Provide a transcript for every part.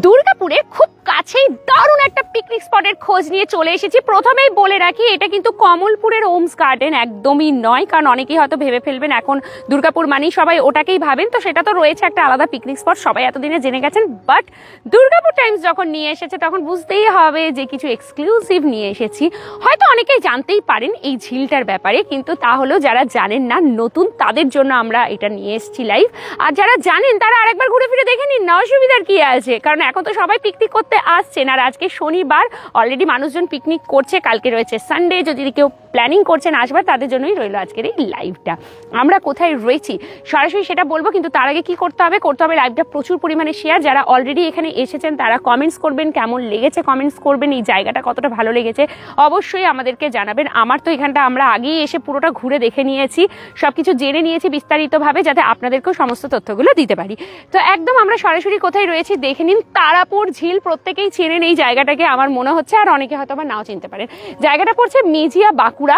দুর্গাপুরে খুব কাছেই দারুণ একটা পিকনিক স্পটের খোঁজ নিয়ে চলে এসেছি। প্রথমেই বলে রাখি, এটা কিন্তু কমলপুরের ওমস গার্ডেন একদমই নয়, কারণ অনেকেই হয়তো ভেবে ফেলবেন এখন দুর্গাপুর মানেই সবাই ওটাকেই ভাবেন, তো সেটা তো রয়েছে একটা আলাদা পিকনিক স্পট, সবাই এতদিনে জেনে গেছেন। বাট দুর্গাপুর টাইমস যখন নিয়ে এসেছে তখন বুঝতেই হবে যে কিছু এক্সক্লুসিভ নিয়ে এসেছি। হয়তো অনেকেই জানতেই পারেন এই ঝিলটার ব্যাপারে, কিন্তু তাহলেও যারা জানেন না, নতুন, তাদের জন্য আমরা এটা নিয়ে এসেছি লাইভ। আর যারা জানেন তারা আরেকবার ঘুরে ফিরে দেখে নিন না, অসুবিধার কি আছে, কারণ এখন তো সবাই পিকনিক করতে আসছেন। আর আজকে শনিবার, অলরেডি মানুষজন পিকনিক করছে, কালকে রয়েছে সানডে, যদি কেউ প্ল্যানিং করছেন আসবার তাদের জন্যই রইল আজকের এই লাইভটা। আমরা কোথায় রয়েছি সরাসরি সেটা বলবো, কিন্তু তার আগে কি করতে হবে লাইভটা প্রচুর পরিমাণে শেয়ার। যারা অলরেডি এখানে এসেছেন তারা কমেন্টস করবেন, কেমন লেগেছে কমেন্টস করবেন, এই জায়গাটা কতটা ভালো লেগেছে অবশ্যই আমাদেরকে জানাবেন। আমার তো এখানটা আমরা আগেই এসে পুরোটা ঘুরে দেখে নিয়েছি, সবকিছু জেনে নিয়েছি বিস্তারিতভাবে, যাতে আপনাদেরকেও সমস্ত তথ্যগুলো দিতে পারি। তো একদম আমরা সরাসরি কোথায় রয়েছি দেখে নিন। তারাপুর ঝিল, প্রত্যেকেই চেনেন এই জায়গাটাকে আমার মনে হচ্ছে, আর অনেকে হয়তো আবার নাও চিনতে পারেন। জায়গাটা পড়ছে মেজিয়া, বাঁকুড়া।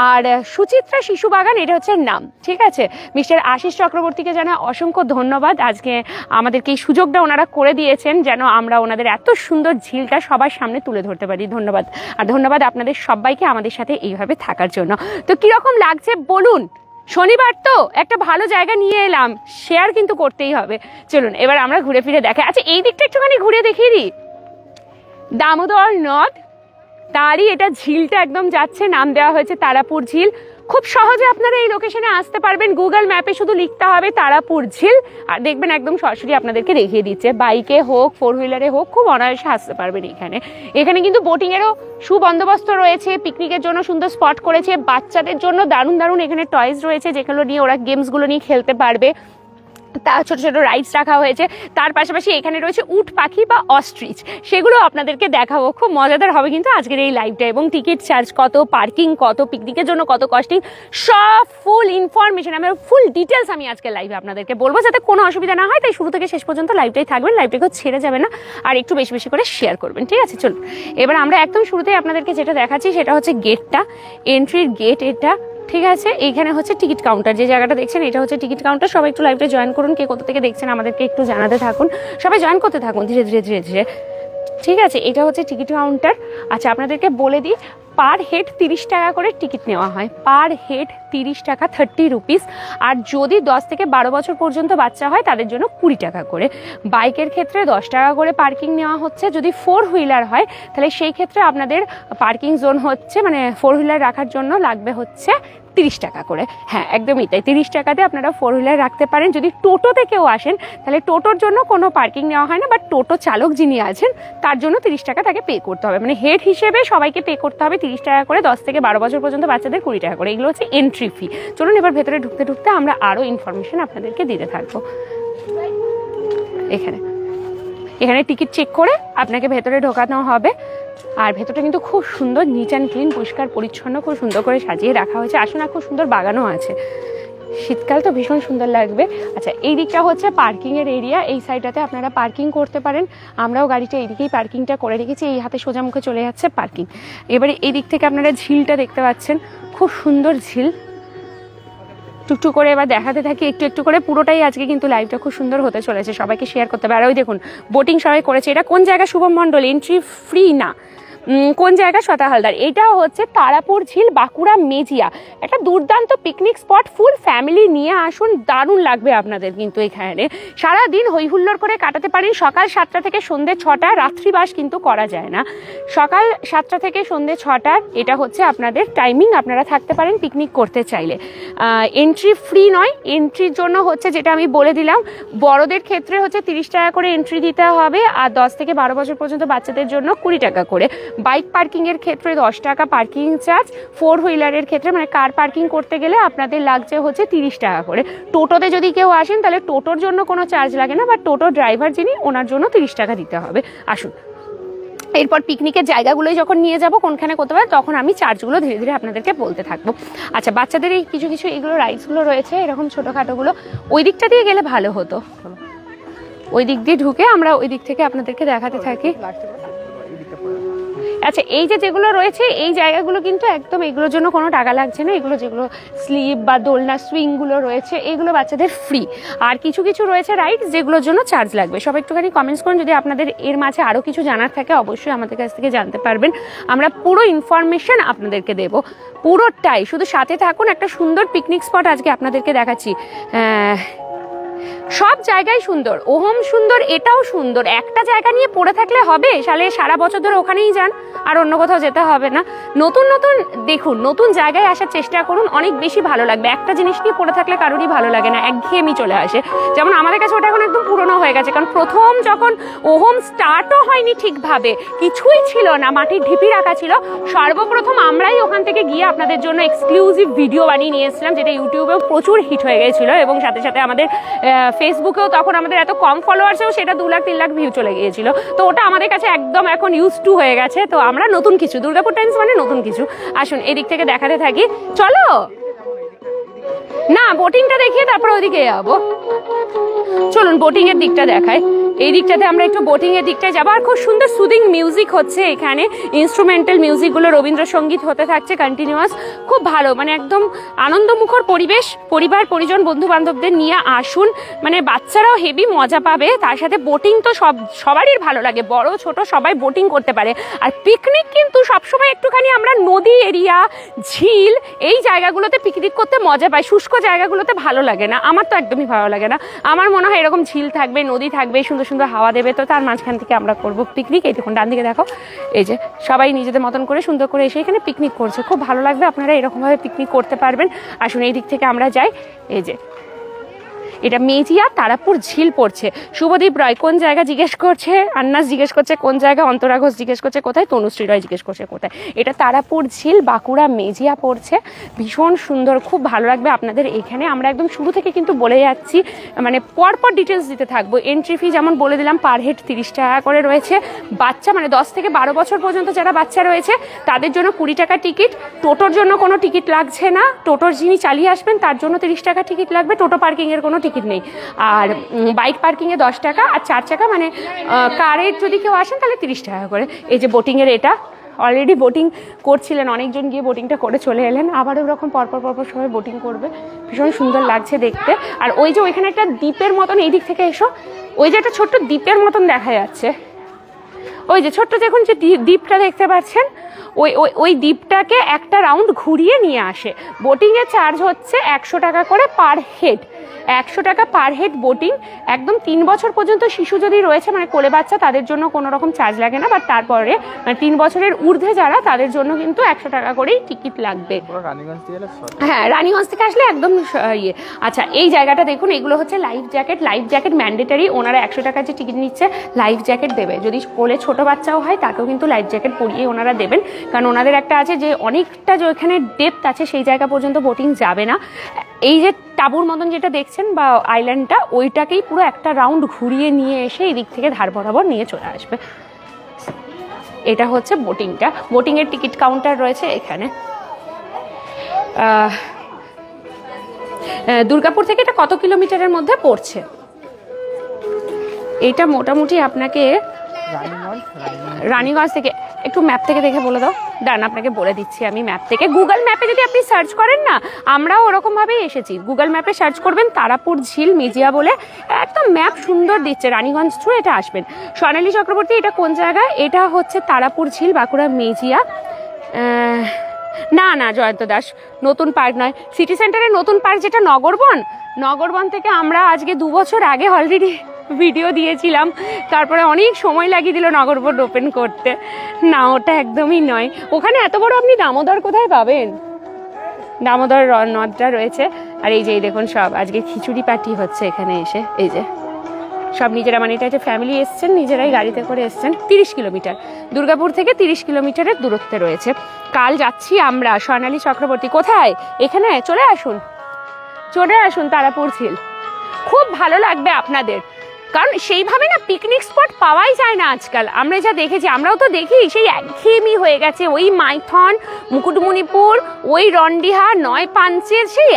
আর সুচিত্রা শিশু বাগান এটা হচ্ছে নাম, ঠিক আছে। মিস্টার আশিস চক্রবর্তীকে জানা অসংখ্য ধন্যবাদ, আজকে আমাদেরকে এই সুযোগটা ওনারা করে দিয়েছেন যেন আমরা ওনাদের এত সুন্দর ঝিলটা সবার সামনে তুলে ধরতে পারি। ধন্যবাদ। আর ধন্যবাদ আপনাদের সবাইকে আমাদের সাথে এইভাবে থাকার জন্য। তো কিরকম লাগছে বলুন, শনিবার তো একটা ভালো জায়গা নিয়ে এলাম, শেয়ার কিন্তু করতেই হবে। চলুন এবার আমরা ঘুরে ফিরে দেখাই। আচ্ছা এই দিকটা একটুখানি ঘুরে দেখিয়ে দিই। দামোদর নদ, তারই এটা ঝিলটা একদম যাচ্ছে, নাম দেওয়া হয়েছে তারাপুর ঝিল। খুব সহজে আপনারা এই লোকেশনে আসতে পারবেন, গুগল ম্যাপে শুধু লিখতে হবে তারাপুর ঝিল, আর দেখবেন একদম সরাসরি আপনাদেরকে দেখিয়ে দিচ্ছে। বাইকে হোক, ফোর হুইলারে হোক, খুব অনায়াসে আসতে পারবেন এখানে। এখানে কিন্তু বোটিংয়েরও সুবন্দোবস্ত রয়েছে, পিকনিকের জন্য সুন্দর স্পট করেছে, বাচ্চাদের জন্য দারুণ দারুণ এখানে টয়েস রয়েছে, যেগুলো নিয়ে ওরা গেমসগুলো নিয়ে খেলতে পারবে। তা ছোট ছোট রাইডস রাখা হয়েছে। তার পাশাপাশি এখানে রয়েছে উট পাখি বা অস্ট্রিচ, সেগুলো আপনাদেরকে দেখাবো। খুব মজাদার হবে কিন্তু আজকের এই লাইভটা। এবং টিকিট চার্জ কত, পার্কিং কত, পিকনিকের জন্য কত কস্টিং, সব ফুল ইনফরমেশন, আমি ফুল ডিটেলস আমি আজকে লাইভে আপনাদেরকে বলবো, যাতে কোনো অসুবিধা না হয়। তাই শুরু থেকে শেষ পর্যন্ত লাইভটাই থাকবেন, লাইভটাকেও ছেড়ে যাবে না, আর একটু বেশি বেশি করে শেয়ার করবেন, ঠিক আছে। চলুন এবার আমরা একদম শুরুতেই আপনাদেরকে যেটা দেখাচ্ছি সেটা হচ্ছে গেটটা, এন্ট্রির গেট এটা, ঠিক আছে। এইখানে হচ্ছে টিকিট কাউন্টার, যে জায়গাটা দেখছেন এটা হচ্ছে টিকিট কাউন্টার। সবাই একটু লাইভটা জয়েন করুন, কে কোথা থেকে দেখছেন আমাদেরকে একটু জানাতে থাকুন, সবাই জয়েন করতে থাকুন ধীরে ধীরে ধীরে ধীরে, ঠিক আছে। এটা হচ্ছে টিকিট কাউন্টার। আচ্ছা আপনাদেরকে বলে দিই, পার হেড 30 টাকা করে টিকিট নেওয়া হয়, পার হেড 30 টাকা, 30 রুপিস। আর যদি 10 থেকে 12 বছর পর্যন্ত বাচ্চা হয় তাদের জন্য 20 টাকা করে। বাইকের ক্ষেত্রে 10 টাকা করে পার্কিং নেওয়া হচ্ছে। যদি ফোর হুইলার হয় তাহলে সেই ক্ষেত্রে আপনাদের পার্কিং জোন হচ্ছে, মানে ফোর হুইলার রাখার জন্য লাগবে হচ্ছে 30 টাকা করে। হ্যাঁ একদমই তাই, 30 টাকাতে আপনারা ফোর হুইলার রাখতে পারেন। যদি টোটোতে কেউ আসেন তাহলে টোটোর জন্য কোনো পার্কিং নেওয়া হয় না, বাট টোটো চালক যিনি আছেন তার জন্য 30 টাকা তাকে পে করতে হবে, মানে হেড হিসেবে সবাইকে পে করতে হবে 30 টাকা করে। 10 থেকে 12 বছর পর্যন্ত বাচ্চাদের 20 টাকা করে। এগুলো হচ্ছে এন্ট্রি ফি। চলুন এবার ভেতরে ঢুকতে ঢুকতে আমরা আরও ইনফরমেশন আপনাদেরকে দিতে থাকবো। এখানে টিকিট চেক করে আপনাকে ভেতরে ঢোকানো হবে। আর ভেতরটা কিন্তু খুব সুন্দর, নিট অ্যান্ড ক্লিন, পরিষ্কার পরিচ্ছন্ন, খুব সুন্দর করে সাজিয়ে রাখা হয়েছে। আসলে না, খুব সুন্দর বাগানও আছে, শীতকাল তো ভীষণ সুন্দর লাগবে। আচ্ছা এই দিকটা হচ্ছে পার্কিংয়ের এরিয়া, এই সাইডটাতে আপনারা পার্কিং করতে পারেন। আমরাও গাড়িটা এইদিকেই পার্কিংটা করে রেখেছি, এই হাতে সোজা মুখে চলে যাচ্ছে পার্কিং। এবারে এই দিক থেকে আপনারা ঝিলটা দেখতে পাচ্ছেন, খুব সুন্দর ঝিল। টুকটুক করে এবার দেখাতে থাকি একটু একটু করে, পুরোটাই আজকে কিন্তু লাইভটা খুব সুন্দর হতে চলেছে, সবাইকে শেয়ার করতে হবে। আর ওই দেখুন বোটিং সবাই করেছে। এটা কোন জায়গা শুভম মণ্ডল, এন্ট্রি ফ্রি না, কোন জায়গা শ্বেতা হালদার। এটা হচ্ছে তারাপুর ঝিল, বাঁকুড়া মেজিয়া, একটা দুর্দান্ত পিকনিক স্পট। ফুল ফ্যামিলি নিয়ে আসুন, দারুণ লাগবে আপনাদের কিন্তু এখানে। সারাদিন হই হুল্লোড় করে কাটাতে পারেন। সকাল 7টা থেকে সন্ধ্যে 6টা, রাত্রিবাস কিন্তু করা যায় না। সকাল 7টা থেকে সন্ধ্যে 6টা এটা হচ্ছে আপনাদের টাইমিং, আপনারা থাকতে পারেন পিকনিক করতে চাইলে। এন্ট্রি ফ্রি নয়, এন্ট্রির জন্য হচ্ছে যেটা আমি বলে দিলাম, বড়দের ক্ষেত্রে হচ্ছে 30 টাকা করে এন্ট্রি দিতে হবে, আর 10 থেকে 12 বছর পর্যন্ত বাচ্চাদের জন্য 20 টাকা করে। বাইক পার্কিংয়ের ক্ষেত্রে 10 টাকা পার্কিং চার্জ। ফোর হুইলারের ক্ষেত্রে মানে কার পার্কিং করতে গেলে আপনাদের লাগছে হচ্ছে 30 টাকা করে। টোটোতে যদি কেউ আসেন তাহলে টোটোর জন্য কোনো চার্জ লাগে না, বা টোটো ড্রাইভার যিনি ওনার জন্য 30 টাকা দিতে হবে। আসুন এরপর পিকনিকের জায়গাগুলোই যখন নিয়ে যাব কোনখানে করতে পারে, তখন আমি চার্জগুলো ধীরে ধীরে আপনাদেরকে বলতে থাকবো। আচ্ছা বাচ্চাদের এই কিছু কিছু এগুলো রাইডসগুলো রয়েছে এরকম ছোটোখাটোগুলো, ওই দিকটা দিয়ে গেলে ভালো হতো। ওই দিক দিয়ে ঢুকে আমরা ওই দিক থেকে আপনাদেরকে দেখাতে থাকি। আচ্ছা এই যেগুলো রয়েছে এই জায়গাগুলো কিন্তু একদম এগুলোর জন্য কোনো টাকা লাগছে না, এগুলো যেগুলো স্লিপ বা দোলনা সুইংগুলো রয়েছে এগুলো বাচ্চাদের ফ্রি। আর কিছু কিছু রয়েছে রাইডস যেগুলোর জন্য চার্জ লাগবে। সব একটুখানি কমেন্টস করুন, যদি আপনাদের এর মাঝে আরও কিছু জানার থাকে অবশ্যই আমাদের কাছ থেকে জানতে পারবেন, আমরা পুরো ইনফরমেশন আপনাদেরকে দেবো পুরোটাই। শুধু সাথে থাকুন, একটা সুন্দর পিকনিক স্পট আজকে আপনাদেরকে দেখাচ্ছি। সব জায়গায় সুন্দর, ওহম সুন্দর, এটাও সুন্দর। একটা জায়গা নিয়ে পড়ে থাকলে হবে? সালে সারা বছর ধরে ওখানেই যান, আর অন্য কোথাও যেতে হবে না। নতুন নতুন দেখুন, নতুন জায়গায় আসার চেষ্টা করুন, অনেক বেশি ভালো লাগবে। একটা জিনিস নিয়ে পড়ে থাকলে কারোরই ভালো লাগে না, একঘেয়েমি চলে আসে। যেমন আমাদের কাছে ওটা এখন একদম পুরনো হয়ে গেছে, কারণ প্রথম যখন ওহম স্টার্টও হয়নি ঠিকভাবে, কিছুই ছিল না, মাটির ঢিপি রাখা ছিল, সর্বপ্রথম আমরাই ওখান থেকে গিয়ে আপনাদের জন্য এক্সক্লুসিভ ভিডিও বানিয়ে নিয়ে এসেছিলাম, যেটা ইউটিউবেও প্রচুর হিট হয়ে গেছিল, এবং সাথে সাথে আমাদের ফেসবুকেও তখন আমাদের এত কম ফলোয়ার্সেও সেটা 2 লাখ 3 লাখ ভিউ চলে গিয়েছিল। তো ওটা আমাদের কাছে একদম এখন ইউজ টু হয়ে গেছে। তো আমরা নতুন কিছু, দুর্গাপুর টাইমস মানে নতুন কিছু। আসুন এদিক থেকে দেখাতে থাকি, চলো না বোটিংটা দেখিয়ে তারপর ওইদিকে যাবো। চলুন বোটিং এর দিকটা দেখায়। এই দিকটাতে আমরা একটু বোটিং এর দিকটায় যাবো। আর খুব সুন্দর সুদিং মিউজিক হচ্ছে এখানে, ইনস্ট্রুমেন্টাল মিউজিকগুলো, রবীন্দ্রসঙ্গীত হতে থাকছে কন্টিনিউয়াস, খুব ভালো, মানে একদম আনন্দমুখর পরিবেশ। পরিবার পরিজন বন্ধু বান্ধবদের নিয়ে আসুন, মানে বাচ্চারাও হেভি মজা পাবে। তার সাথে বোটিং তো সবারই ভালো লাগে, বড় ছোট সবাই বোটিং করতে পারে। আর পিকনিক কিন্তু সবসময় একটুখানি আমরা নদী এরিয়া, ঝিল, এই জায়গাগুলোতে পিকনিক করতে মজা পাই। শুষ্ক জায়গাগুলোতে ভালো লাগে না, আমার তো একদমই ভালো লাগে না। আমার মনে হয় এরকম ঝিল থাকবে, নদী থাকবে, সুন্দর সুন্দর হাওয়া দেবে, তো তার মাঝখান থেকে আমরা করব পিকনিক। এই দেখুন ডান দিকে দেখো, এই যে সবাই নিজেদের মতন করে সুন্দর করে এসে এখানে পিকনিক করছে, খুব ভালো লাগবে। আপনারা এরকমভাবে পিকনিক করতে পারবেন। আসুন এই দিক থেকে আমরা যাই। এই যে এটা মেজিয়া তারাপুর ঝিল পড়ছে। শুভদীপ রয় কোন জায়গা জিজ্ঞেস করছে, আন্নাস জিজ্ঞেস করছে কোন জায়গা, অন্তরা ঘোষ জিজ্ঞেস করছে কোথায়, তনুশ্রী রয় জিজ্ঞেস করছে কোথায়। এটা তারাপুর ঝিল, বাঁকুড়া মেজিয়া পড়ছে, ভীষণ সুন্দর, খুব ভালো লাগবে আপনাদের এখানে। আমরা একদম শুরু থেকে কিন্তু বলে যাচ্ছি, মানে পরপর ডিটেলস দিতে থাকবো। এন্ট্রি ফি যেমন বলে দিলাম, পার হেড 30 টাকা করে রয়েছে। বাচ্চা মানে 10 থেকে 12 বছর পর্যন্ত যারা বাচ্চা রয়েছে তাদের জন্য 20 টাকা টিকিট। টোটোর জন্য কোনো টিকিট লাগছে না, টোটোর যিনি চালিয়ে আসবেন তার জন্য 30 টাকা টিকিট লাগবে, টোটো পার্কিংয়ের কোনো টিকিট নেই। আর বাইক পার্কিংয়ে 10 টাকা, আর 4 চাকা মানে কারের যদি কেউ আসেন তাহলে 30 টাকা করে। এই যে বোটিংয়ের, এটা অলরেডি বোটিং করছিলেন অনেকজন, গিয়ে বোটিংটা করে চলে এলেন, আবার ওরকম পরপর সবাই বোটিং করবে, ভীষণ সুন্দর লাগছে দেখতে। আর ওই যে ওইখানে একটা দ্বীপের মতন, এই দিক থেকে এসো, ওই যে একটা ছোট্ট দ্বীপের মতন দেখা যাচ্ছে, ওই যে ছোট্ট দেখুন যে দ্বীপটা দেখতে পাচ্ছেন, ওই দ্বীপটাকে একটা রাউন্ড ঘুরিয়ে নিয়ে আসে। বোটিংয়ের চার্জ হচ্ছে 100 টাকা করে পার হেড, 100 টাকা পার হেড বোটিং। একদম 3 বছর পর্যন্ত শিশু যদি রয়েছে, মানে কোলে বাচ্চা, তাদের জন্য কোনো রকম চার্জ লাগে না, বাট তারপরে মানে 3 বছরের ঊর্ধ্বে যারা, তাদের জন্য কিন্তু 100 টাকা করেই টিকিট লাগবে। হ্যাঁ, রানীগঞ্জ থেকে আসলে একদম ইয়ে। আচ্ছা এই জায়গাটা দেখুন, এগুলো হচ্ছে life jacket. Life jacket mandatory, ওনারা 100 টাকার যে টিকিট নিচ্ছে লাইফ জ্যাকেট দেবে। যদি কোলে ছোট বাচ্চাও হয় তাকেও কিন্তু লাইফ জ্যাকেট পরিয়ে ওনারা দেবেন, কারণ ওনাদের একটা আছে যে অনেকটা যে ওখানে ডেপথ আছে, সেই জায়গা পর্যন্ত বোটিং যাবে না। এই যে টাবুর মতন যেটা দেখছেন বা আইল্যান্ডটা, ওইটাকেই পুরো একটা রাউন্ড ঘুরিয়ে নিয়ে এসে এই দিক থেকে ধার বরাবর নিয়ে চলে আসবে। এটা হচ্ছে বোটিংটা। বোটিংয়ের টিকিট কাউন্টার রয়েছে এখানে। দুর্গাপুর থেকে এটা কত কিলোমিটারের মধ্যে পড়ছে? এটা মোটামুটি আপনাকে রানীগঞ্জ থেকে, একটু ম্যাপ থেকে দেখে বলে দাও। দাঁড়ান আপনাকে বলে দিচ্ছি আমি ম্যাপ থেকে। গুগল ম্যাপে যদি আপনি সার্চ করেন না, আমরাও ওরকমভাবেই এসেছি, গুগল ম্যাপে সার্চ করবেন তারাপুর ঝিল মেজিয়া বলে, একদম ম্যাপ সুন্দর দিচ্ছে, রানীগঞ্জ থ্রু এটা আসবেন। স্বর্ণালী চক্রবর্তী এটা কোন জায়গায়? এটা হচ্ছে তারাপুর ঝিল, বাঁকুড়া মেজিয়া। না জয়ন্ত দাস, নতুন পার্ক নয়, সিটি সেন্টারের নতুন পার্ক যেটা নগরবন থেকে আমরা আজকে 2 বছর আগে অলরেডি ভিডিও দিয়েছিলাম, তারপরে অনেক সময় লাগিয়ে দিল নগরবন ওপেন করতে। না ওটা একদমই নয়। ওখানে এত বড় আপনি দামোদর কোথায় পাবেন? দামোদর নদটা রয়েছে। আর এই যে দেখুন সব আজকে খিচুড়ি পার্টি হচ্ছে এখানে এসে, এই যে সব নিজেরা, মানে এটা হচ্ছে ফ্যামিলি এসছেন, নিজেরাই গাড়িতে করে এসছেন। 30 কিলোমিটার, দুর্গাপুর থেকে 30 কিলোমিটারের দূরত্বে রয়েছে। কাল যাচ্ছি আমরা। স্বর্ণালী চক্রবর্তী কোথায়? এখানে চলে আসুন তারাপুর ঝিল, খুব ভালো লাগবে আপনাদের। কারণ সেইভাবে না পিকনিক স্পট পাওয়াই যায় না আজকাল। আমরা যা দেখেছি, আমরাও তো দেখি সেই একঘেয়েমি হয়ে গেছে, ওই মাইথন, মুকুটমণিপুর, ওই রন্ডিহা, নয় পাঞ্চের সেই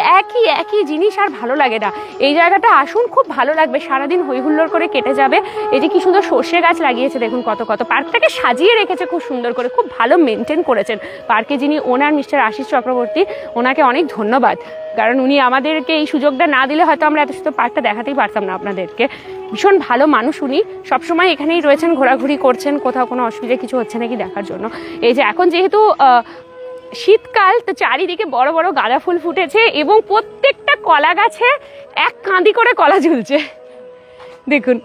একই জিনিস আর ভালো লাগে না। এই জায়গাটা আসুন, খুব ভালো লাগবে, সারাদিন হই হুল্লোড় করে কেটে যাবে। এই যে কি সুন্দর সর্ষে গাছ লাগিয়েছে দেখুন, কত পার্কটাকে সাজিয়ে রেখেছে খুব সুন্দর করে, খুব ভালো মেনটেন করেছেন পার্কে যিনি ওনার মিস্টার আশিস চক্রবর্তী, ওনাকে অনেক ধন্যবাদ। কারণ উনি আমাদেরকে এই সুযোগটা না দিলে হয়তো আমরা এত সুন্দর পার্কটা দেখাতেই পারতাম না আপনাদেরকে। ভীষণ ভালো মানুষ উনি, সবসময় এখানেই রয়েছেন, ঘোরাঘুরি করছেন, কোথাও কোনো অসুবিধা কিছু হচ্ছে নাকি দেখার জন্য। এই যে এখন যেহেতু শীতকাল, তো চারিদিকে বড় বড় গাঁদা ফুল ফুটেছে এবং প্রত্যেকটা কলা গাছে এক কাঁদি করে কলা ঝুলছে, দেখুন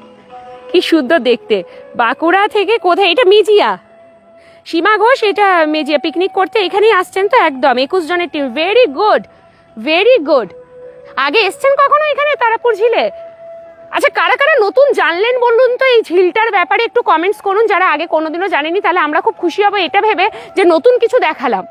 কি সুন্দর দেখতে। বাঁকুড়া থেকে কোথায়, এটা মেজিয়া, সীমা ঘোষ এটা মেজিয়া পিকনিক করতে এখানেই আসছেন তো, একদম 21 জনের টিম, ভেরি গুড। আগে এসছেন কখনো এখানে তারাপুর ঝিলে? আচ্ছা, কারা কারা নতুন জানলেন বলুন তো এই ঝিলটার ব্যাপারে, একটু কমেন্টস করুন। যারা আগে কোনোদিনও জানেনি তাহলে আমরা খুব খুশি হব এটা ভেবে যে নতুন কিছু দেখালাম।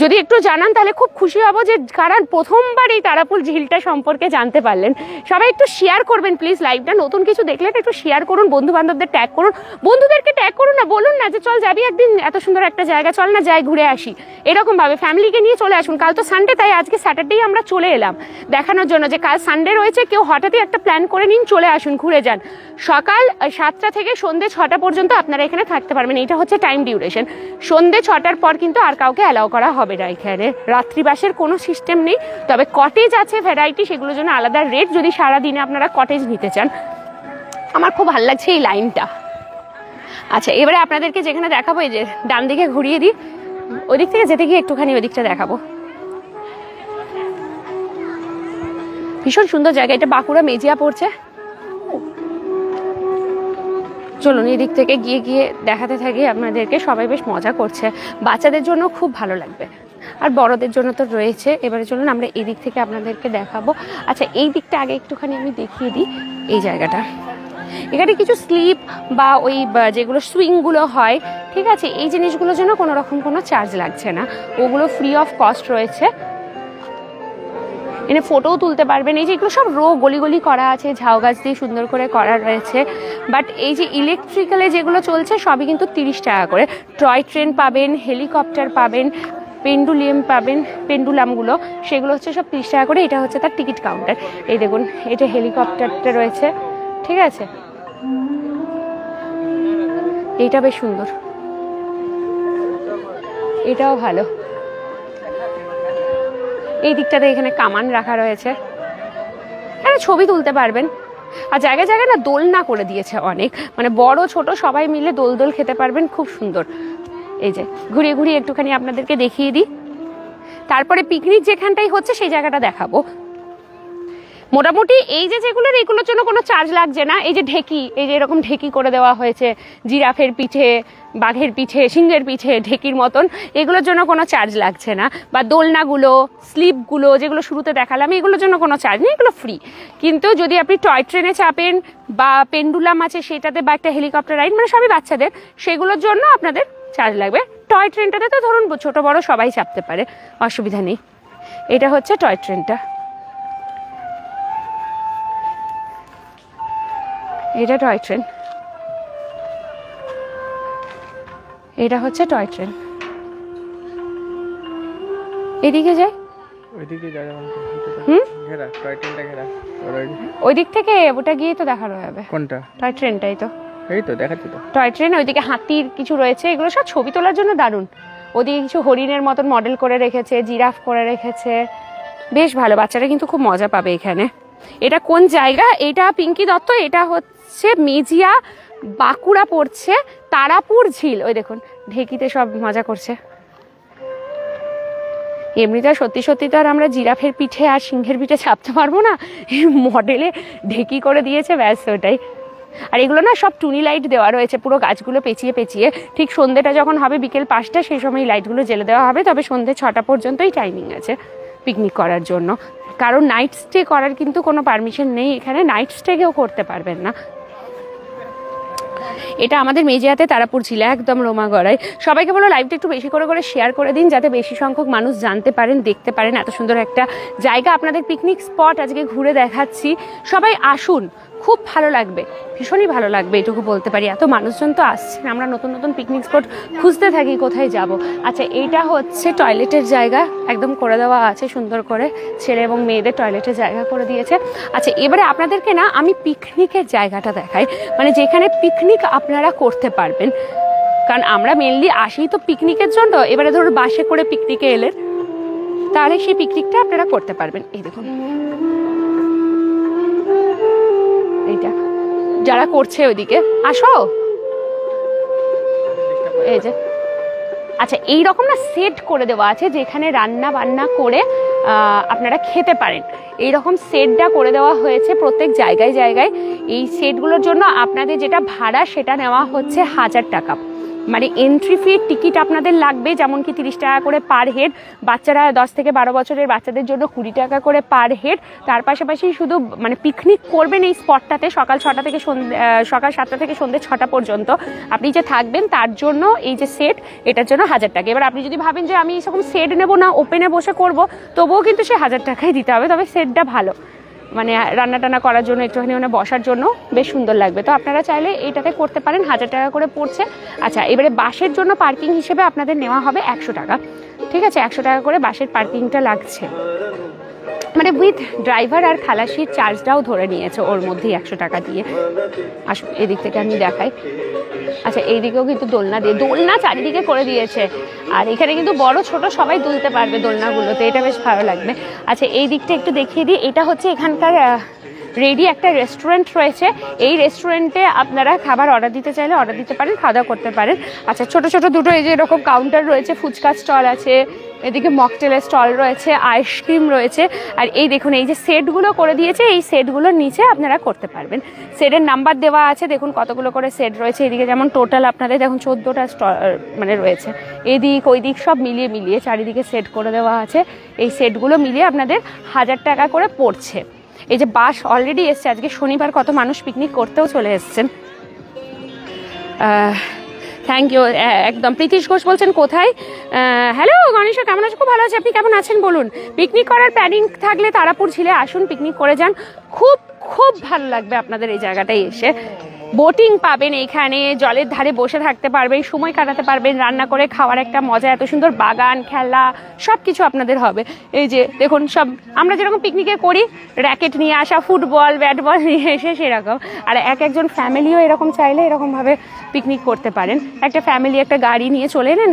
যদি একটু জানান তাহলে খুব খুশি হব যে কারা প্রথমবার এই তারাপুর ঝিলটা সম্পর্কে জানতে পারলেন। সবাই একটু শেয়ার করবেন প্লিজ লাইভটা, নতুন কিছু দেখলে একটু শেয়ার করুন, বন্ধু বান্ধবদের ট্যাগ করুন, বন্ধুদেরকে ট্যাগ করুন না, বলুন না যে চল যাবি একদিন এত সুন্দর একটা জায়গা, চল না যাই ঘুরে আসি, এরকম ভাবে ফ্যামিলিকে নিয়ে চলে আসুন। কাল তো সানডে, তাই আজকে স্যাটারডেই আমরা চলে এলাম দেখানোর জন্য যে কাল সানডে রয়েছে, কেউ হঠাৎই একটা প্ল্যান করে নিন, চলে আসুন, ঘুরে যান। সকাল 7টা থেকে সন্ধ্যে 6টা পর্যন্ত আপনারা এখানে থাকতে পারবেন, এটা হচ্ছে টাইম ডিউরেশন। সন্ধ্যে 6টার পর কিন্তু আর কাউকে অ্যালাউ করা হবে না এখানে, রাত্রিবাসের কোনো সিস্টেম নেই। তবে কটেজ আছে ভ্যারাইটি, সেগুলোর জন্য আলাদা রেট যদি সারাদিনে আপনারা কটেজ নিতে চান। আমার খুব ভালো লাগছে এই লাইনটা। আচ্ছা, এবারে আপনাদেরকে যেখানে দেখাবো, এই যে ডান দিকে ঘুরিয়ে দিই, ওই দিক থেকে যেতে গিয়ে একটুখানি ওই দিকটা দেখাবো। ভীষণ সুন্দর জায়গা, এটা বাঁকুড়া মেজিয়া পড়ছে। চলুন এই দিক থেকে গিয়ে দেখাতে থাকি আপনাদেরকে। সবাই বেশ মজা করছে, বাচ্চাদের জন্য খুব ভালো লাগবে, আর বড়দের জন্য তো রয়েছে। এবারে চলুন আমরা এই দিক থেকে আপনাদেরকে দেখাবো। আচ্ছা, এই দিকটা আগে একটুখানি আমি দেখিয়ে দিই। এই জায়গাটা, এখানে কিছু স্লিপ বা ওই যেগুলো সুইংগুলো হয়, ঠিক আছে, এই জিনিসগুলোর জন্য কোনো রকম কোনো চার্জ লাগছে না, ওগুলো ফ্রি অফ কস্ট রয়েছে। এনে ফটোও তুলতে পারবেন। এই যে এগুলো সব গলি করা আছে, ঝাউ গাছ দিয়ে সুন্দর করে করা রয়েছে। বাট এই যে ইলেকট্রিক্যালে যেগুলো চলছে সবই কিন্তু 30 টাকা করে। টয় ট্রেন পাবেন, হেলিকপ্টার পাবেন, পেন্ডুলিয়াম পাবেন, পেন্ডুলামগুলো সেগুলো হচ্ছে সব 30 টাকা করে। এটা হচ্ছে তার টিকিট কাউন্টার। এই দেখুন, এটা হেলিকপ্টারটা রয়েছে, ঠিক আছে, এইটা বেশ সুন্দর, এটাও ভালো। এই দিকটাতে এখানে কামান রাখা রয়েছে, এখানে ছবি তুলতে পারবেন। আর জায়গায় জায়গায় না দোলনা করে দিয়েছে অনেক, মানে বড় ছোট সবাই মিলে দোল খেতে পারবেন, খুব সুন্দর। এই যে ঘুরিয়ে একটুখানি আপনাদেরকে দেখিয়ে দিই, তারপরে পিকনিক যেখানটাই হচ্ছে সেই জায়গাটা দেখাবো। মোটামুটি এই যে যেগুলোর, এইগুলোর জন্য কোনো চার্জ লাগছে না। এই যে ঢেকি, এই যে এরকম ঢেকি করে দেওয়া হয়েছে, জিরাফের পিঠে, বাঘের পিঠে, সিংহের পিঠে, ঢেকির মতন, এগুলোর জন্য কোনো চার্জ লাগছে না। বা দোলনাগুলো, স্লিপগুলো যেগুলো শুরুতে দেখালাম, এগুলোর জন্য কোনো চার্জ নেই, এগুলো ফ্রি। কিন্তু যদি আপনি টয় ট্রেনে চাপেন বা পেন্ডুলাম আছে সেটাতে, বা একটা হেলিকপ্টার রাইড, মানে সবই বাচ্চাদের, সেগুলোর জন্য আপনাদের চার্জ লাগবে। টয় ট্রেনটাতে তো ধরুন ছোট বড় সবাই চাপতে পারে, অসুবিধা নেই। এটা হচ্ছে টয় ট্রেনটা, এটা টয় ট্রেন, এটা হচ্ছে টয় ট্রেন। এদিকে যাই, ওইদিকে যাবে, ঘেরা টয় ট্রেনটা ঘেরা, ওই দিক থেকে ওটা গিয়ে তো দেখানো যাবে। কোনটা? টয় ট্রেনটাই তো, এই তো দেখাচ্ছি তো টয় ট্রেন। ওইদিকে হাতির কিছু রয়েছে, এগুলো সব ছবি তোলার জন্য দারুণ। ওদিকে কিছু হরিণের মতন মডেল করে রেখেছে, জিরাফ করে রেখেছে, বেশ ভালো। বাচ্চারা কিন্তু খুব মজা পাবে এখানে। এটা কোন জায়গা? এটা পিঙ্কি দত্ত, এটা হচ্ছে মেজিয়া, বাঁকুড়া পড়ছে, তারাপুর ঝিল। ওই দেখুন ঢেকিতে সব মজা করছে। এমনিতে সত্যি তো আর আমরা জিরাফের পিঠে আর সিংহের পিঠে চাপতে পারবো না, মডেলে ঢেকি করে দিয়েছে, ব্যাস ওটাই। আর এগুলো না সব টুনি লাইট দেওয়া রয়েছে, পুরো গাছগুলো পেঁচিয়ে ঠিক সন্ধ্যেটা যখন হবে বিকেল 5টা, সেই সময় লাইটগুলো জ্বেলে দেওয়া হবে। তবে সন্ধ্যে 6টা পর্যন্তই টাইমিং আছে পিকনিক করার জন্য, কারণ নাইট স্টে করার কিন্তু কোনো পারমিশন নেই এখানে, নাইট স্টে কেউ করতে পারবেন না। এটা আমাদের মেজিয়াতে তারাপুর ঝিল, একদম রোমাগড়াই। সবাইকে বলো লাইভটা একটু বেশি করে শেয়ার করে দিন, যাতে বেশি সংখ্যক মানুষ জানতে পারেন, দেখতে পারেন। এত সুন্দর একটা জায়গা, আপনাদের পিকনিক স্পট আজকে ঘুরে দেখাচ্ছি। সবাই আসুন, খুব ভালো লাগবে, ভীষণই ভালো লাগবে এটুকু বলতে পারি। এত মানুষজন তো আসছেন, আমরা নতুন নতুন পিকনিক স্পট খুঁজতে থাকি কোথায় যাব। আচ্ছা, এইটা হচ্ছে টয়লেটের জায়গা, একদম করে দেওয়া আছে সুন্দর করে, ছেলে এবং মেয়েদের টয়লেটের জায়গা করে দিয়েছে। আচ্ছা, এবারে আপনাদেরকে না আমি পিকনিকের জায়গাটা দেখাই, মানে যেখানে পিকনিক আপনারা করতে পারবেন, কারণ আমরা মেনলি আসি তো পিকনিকের জন্য। এবারে ধরুন বাসে করে পিকনিকে এলেন, তাহলে সেই পিকনিকটা আপনারা করতে পারবেন। এই দেখুন এইটা যারা করছে ওইদিকে আসো, এই যে। আচ্ছা, এইরকম না সেট করে দেওয়া আছে যেখানে রান্না বান্না করে আপনারা খেতে পারেন, এইরকম সেটটা করে দেওয়া হয়েছে প্রত্যেক জায়গায় জায়গায়। এই সেটগুলোর জন্য আপনাদের যেটা ভাড়া সেটা নেওয়া হচ্ছে 1000 টাকা, মানে এন্ট্রি ফি টিকিট আপনাদের লাগবে, যেমন কি 30 টাকা করে পার হেড, বাচ্চারা 10 থেকে 12 বছরের বাচ্চাদের জন্য 20 টাকা করে পার হেড। তার পাশাপাশি শুধু মানে পিকনিক করবেন এই স্পটটাতে সকাল 7টা থেকে সন্ধ্যে 6টা পর্যন্ত আপনি যে থাকবেন, তার জন্য এই যে সেট, এটার জন্য 1000 টাকা। এবার আপনি যদি ভাবেন যে আমি এরকম সেট নেবো না, ওপেনে বসে করব, তবুও কিন্তু সে 1000 টাকাই দিতে হবে। তবে সেটটা ভালো, মানে রান্না টান্না করার জন্য, একটুখানি মানে বসার জন্য বেশ সুন্দর লাগবে। তো আপনারা চাইলে এইটাতে করতে পারেন, 1000 টাকা করে পড়ছে। আচ্ছা, এবারে বাসের জন্য পার্কিং হিসেবে আপনাদের নেওয়া হবে 100 টাকা, ঠিক আছে? 100 টাকা করে বাসের পার্কিংটা লাগছে, মানে উইথ ড্রাইভার আর খালাসির চার্জটাও ধরে নিয়েছে ওর মধ্যেই 100 টাকা দিয়ে। আসুন এদিক থেকে আমি দেখাই। আচ্ছা, এইদিকেও কিন্তু দোলনা চারিদিকে করে দিয়েছে, আর এখানে কিন্তু বড় ছোট সবাই দুলতে পারবে দোলনাগুলোতে, এটা বেশ ভালো লাগবে। আচ্ছা, এই দিকটা একটু দেখিয়ে দিই। এটা হচ্ছে এখানকার রেডি একটা রেস্টুরেন্ট রয়েছে, এই রেস্টুরেন্টে আপনারা খাবার অর্ডার দিতে চাইলে অর্ডার দিতে পারেন, খাওয়া দাওয়া করতে পারেন। আচ্ছা, ছোট ছোট দুটো এই যে এরকম কাউন্টার রয়েছে, ফুচকা স্টল আছে, এদিকে মকটেলের স্টল রয়েছে, আইসক্রিম রয়েছে। আর এই দেখুন এই যে সেটগুলো করে দিয়েছে, এই সেটগুলোর নিচে আপনারা করতে পারবেন। সেটের নাম্বার দেওয়া আছে, দেখুন কতগুলো করে সেট রয়েছে। এদিকে যেমন টোটাল আপনাদের দেখুন 14টা স্টল মানে রয়েছে, এদিক ওই দিক সব মিলিয়ে চারিদিকে সেট করে দেওয়া আছে। এই সেটগুলো মিলিয়ে আপনাদের 1000 টাকা করে পড়ছে। এই যে বাস অলরেডি এসছে, আজকে শনিবার কত মানুষ পিকনিক করতেও চলে এসছেন। Thank you. একদম প্রীতিশ ঘোষ বলছেন কোথায়? হ্যালো গণেশা, কেমন আছো? খুব ভালো আছে, আপনি কেমন আছেন বলুন? পিকনিক করার প্ল্যানিং থাকলে তারাপুর ঝিলে আসুন, পিকনিক করে যান, খুব খুব ভালো লাগবে আপনাদের এই জায়গাটায় এসে। বোটিং পাবেন এইখানে, জলের ধারে বসে থাকতে পারবেন, সময় কাটাতে পারবেন, রান্না করে খাওয়ার একটা মজা, এত সুন্দর বাগান, খেলা সব কিছু আপনাদের হবে। এই যে দেখুন সব আমরা যেরকম পিকনিকে করি, র্যাকেট নিয়ে আসা, ফুটবল ব্যাট বল নিয়ে এসে সেরকম। আর একজন ফ্যামিলিও এরকম চাইলে এরকমভাবে পিকনিক করতে পারেন। একটা ফ্যামিলি একটা গাড়ি নিয়ে চলে এলেন,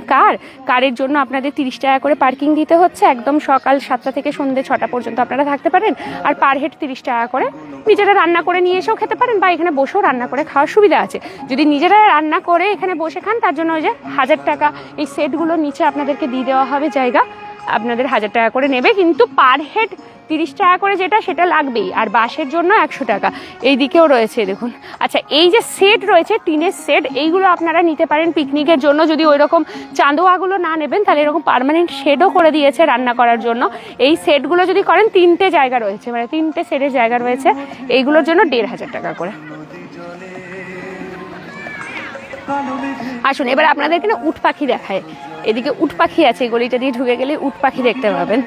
কারের জন্য আপনাদের 30 টাকা করে পার্কিং দিতে হচ্ছে। একদম সকাল 7টা থেকে সন্ধ্যে 6টা পর্যন্ত আপনারা থাকতে পারেন, আর পার হেড 30 টাকা করে। নিজেরা রান্না করে নিয়ে এসেও খেতে পারেন, বা এখানে বসেও রান্না করে খাওয়ার সুবিধা আছে। যদি নিজেরা রান্না করে এখানে বসে খান, তার জন্য ওই যে 1000 টাকা এই সেটগুলোর নিচে আপনাদেরকে দিয়ে দেওয়া হবে জায়গা, আপনাদের 1000 টাকা করে নেবে, কিন্তু পার হেড 30 টাকা করে সেটা লাগবেই। আর বাসের জন্য 100 টাকা। এই দিকেও রয়েছে দেখুন। আচ্ছা, এই যে সেট রয়েছে টিনের সেট, এইগুলো আপনারা নিতে পারেন পিকনিকের জন্য। যদি ওই রকম চাঁদোয়াগুলো না নেবেন, তাহলে এরকম পার্মানেন্ট শেডও করে দিয়েছে রান্না করার জন্য। এই সেটগুলো যদি করেন, 3টে জায়গা রয়েছে, মানে 3টে সেটের জায়গা রয়েছে, এইগুলোর জন্য 1500 টাকা করে। আসুন এবার আপনাদের এখানে উট পাখি দেখায়। এদিকে উট পাখি আছে, গলিটা দিয়ে ঢুকে গেলে উট পাখি দেখতে পাবেন।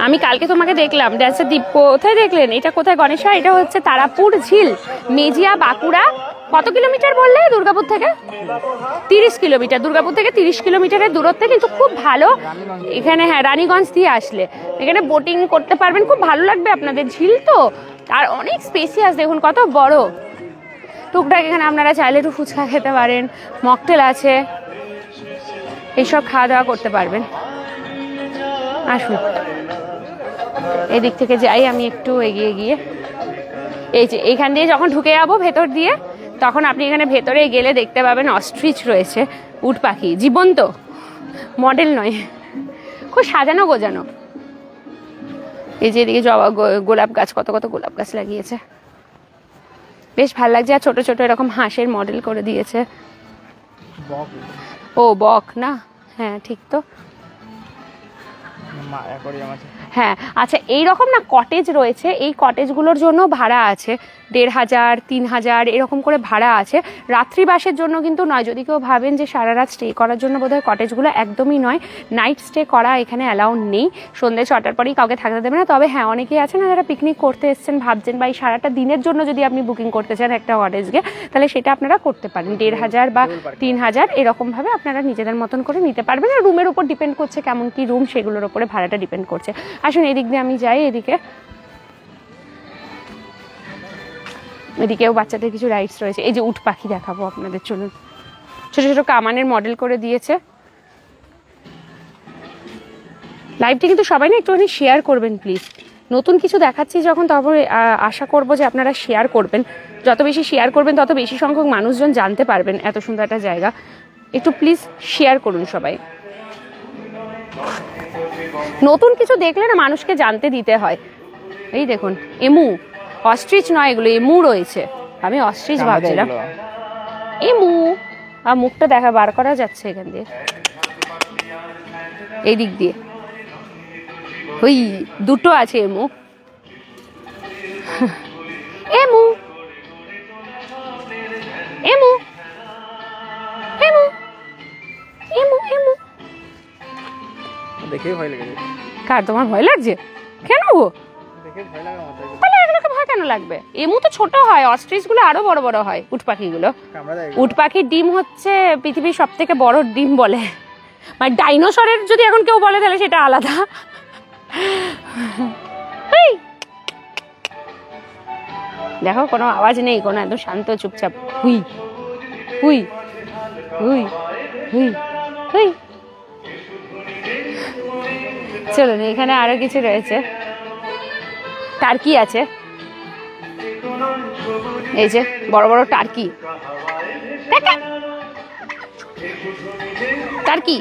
আমি কালকে তোমাকে দেখলাম ড্যান্সের দ্বীপ, কোথায় দেখলেন? এটা কোথায় গণেশা? এটা হচ্ছে তারাপুর ঝিল, মেজিয়া, বাঁকুড়া। কত কিলোমিটার বললে দুর্গাপুর থেকে? 30 কিলোমিটার। দুর্গাপুর থেকে 30 কিলোমিটারের দূরত্বে, কিন্তু খুব ভালো এখানে। হ্যাঁ, রানীগঞ্জ দিয়ে আসলে এখানে বোটিং করতে পারবেন, খুব ভালো লাগবে আপনাদের। ঝিল তো, আর অনেক স্পেসিয়াস, দেখুন কত বড়। টুকটাক এখানে আপনারা চাইলে একটু ফুচকা খেতে পারেন, মকটেল আছে, এইসব খাওয়া দাওয়া করতে পারবেন। আসুন এদিক থেকে যাই আমি একটু এগিয়ে গিয়ে। এই যে এইখান দিয়ে যখন ঢুকে যাবো ভেতর দিয়ে, তখন আপনি এখানে ভেতরে গেলে দেখতে পাবেন অস্ট্রিচ রয়েছে, উট পাখি, জীবন্ত, মডেল নয়, খুব সাজানো গোজানো। এই যে এদিকে জবা গোলাপ গাছ, কত কত গোলাপ গাছ লাগিয়েছে, বেশ ভালো লাগছে। আর ছোট ছোট এরকম হাঁসের মডেল করে দিয়েছে। ও বক না? হ্যাঁ ঠিক তো। হ্যাঁ আচ্ছা, এইরকম না কটেজ রয়েছে, এই কটেজগুলোর জন্য ভাড়া আছে 1500 3000 এরকম করে ভাড়া আছে। রাত্রিবাসের জন্য কিন্তু নয়। যদি কেউ ভাবেন যে সারা রাত স্টে করার জন্য বোধহয় কটেজগুলো, একদমই নয়। নাইট স্টে করা এখানে অ্যালাউ নেই, সন্ধ্যে 6টার পরেই কাউকে থাকতে দেবে না। তবে হ্যাঁ, অনেকেই আছে না যারা পিকনিক করতে এসছেন, ভাবছেন বা এই সারাটা দিনের জন্য যদি আপনি বুকিং করতে চান একটা কটেজকে, তাহলে সেটা আপনারা করতে পারেন। 1500 বা 3000 এরকমভাবে আপনারা নিজেদের মতন করে নিতে পারবেন। আর রুমের উপর ডিপেন্ড করছে কেমন কি রুম, সেগুলোর উপরে ভাড়াটা ডিপেন্ড করছে। আসুন এদিক দিয়ে আমি যাই, এদিকেও বাচ্চাদের কিছু রাইডস রয়েছে। এই যে উট পাখি দেখাবো আপনাদের, চলুন। ছোট ছোট কামানের মডেল করে দিয়েছে। লাইভটি কিন্তু সবাই না একটুখানি শেয়ার করবেন প্লিজ। নতুন কিছু দেখাচ্ছি যখন, তারপরে আশা করব যে আপনারা শেয়ার করবেন। যত বেশি শেয়ার করবেন তত বেশি সংখ্যক মানুষজন জানতে পারবেন এত সুন্দর একটা জায়গা। একটু প্লিজ শেয়ার করুন সবাই। নতুন কিছু দেখলে না মানুষকে জানতে দিতে হয়। এই দেখুন এমু, অস্ট্রিচ নয় এগুলো, এমু রয়েছে। আমি অস্ট্রিচ ভাবছিলাম, এমু। আর মুখটা বার করা যাচ্ছে এখান দিয়ে, এই দিক দিয়ে। ওই দুটো আছে emu, emu emu emu emu emu. দেখেই ভয় লেগে যায়। কার, তোমার ভয় লাগছে? কেন গো? দেখে ভয় লাগে আমার। তাহলে এগুলোকে ভয় কেন লাগবে? এমু তো ছোট হয়, অস্ট্রিচ গুলো আরো বড় বড় হয়। উট পাখিগুলো, উট পাখির ডিম হচ্ছে পৃথিবীর সব থেকে বড় ডিম বলে। মানে ডাইনোসরের যদি এখন কেউ বলে তাহলে সেটা আলাদা। দেখো কোনো আওয়াজ নেই, কোনো একদম শান্ত চুপচাপ। হুই হুই হুই হুই হুই। চলুন, এখানে আরো কিছু রয়েছে। টার্কি আছে, এই যে বড় বড় টার্কি। টার্কি।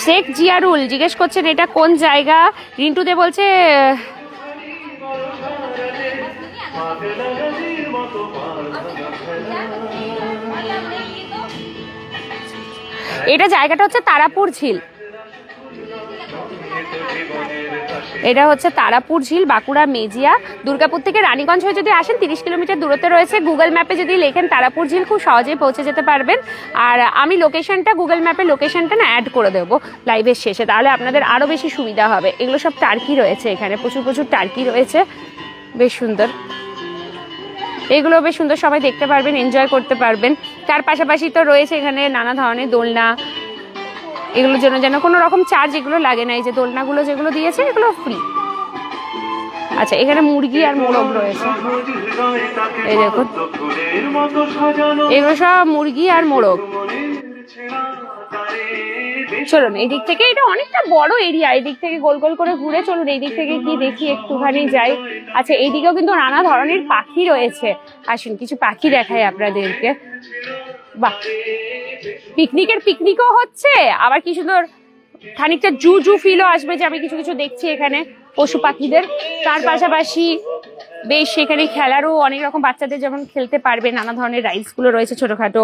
শেখ জিয়ারুল জিজ্ঞেস করছেন এটা কোন জায়গা। রিন্টু দে বলছে এটা জায়গাটা হচ্ছে তারাপুর ঝিল। এটা হচ্ছে তারাপুর ঝিল, বাঁকুড়া মেজিয়া। দুর্গাপুর থেকে রানীগঞ্জ হয়ে যদি আসেন 30 কিলোমিটার দূরত্বে রয়েছে। গুগল ম্যাপে যদি লেখেন তারাপুর ঝিল খুব সহজেই পৌঁছে যেতে পারবেন। আর আমি লোকেশনটা, গুগল ম্যাপে লোকেশনটা না অ্যাড করে দেবো লাইভের শেষে, তাহলে আপনাদের আরও বেশি সুবিধা হবে। এগুলো সব টার্কি রয়েছে এখানে, প্রচুর প্রচুর টার্কি রয়েছে, বেশ সুন্দর। এগুলো বেশ সুন্দর, সবাই দেখতে পারবেন, এনজয় করতে পারবেন। তার পাশাপাশি তো রয়েছে এখানে নানা ধরনের দোলনা। এগুলোর জন্য যেন কোনো রকম চার্জ এগুলো লাগে না। এই যে দোলনাগুলো যেগুলো দিয়েছে এগুলো ফ্রি। আচ্ছা, এখানে মুরগি আর মোরগ রয়েছে, এই দেখুন এগুলো সব মুরগি আর মোরগ। চলুন এই দিক থেকে, এটা অনেকটা বড় এরিয়া, এই দিক থেকে গোল গোল করে ঘুরে চলুন এই দিক থেকে কি দেখি একটুখানি যাই। আচ্ছা, এইদিকেও কিন্তু নানা ধরনের পাখি রয়েছে। আসুন কিছু পাখি দেখাই আপনাদেরকে। বাহ, পিকনিকও হচ্ছে, আবার কি সুন্দর খানিকটা জু ফিলও আসবে যে আমি কিছু কিছু দেখছি এখানে পশু পাখিদের। তার পাশাপাশি বেশ সেখানে খেলারও অনেক রকম, বাচ্চাদের যেমন খেলতে পারবে, নানা ধরনের রাইডস গুলো রয়েছে ছোটখাটো,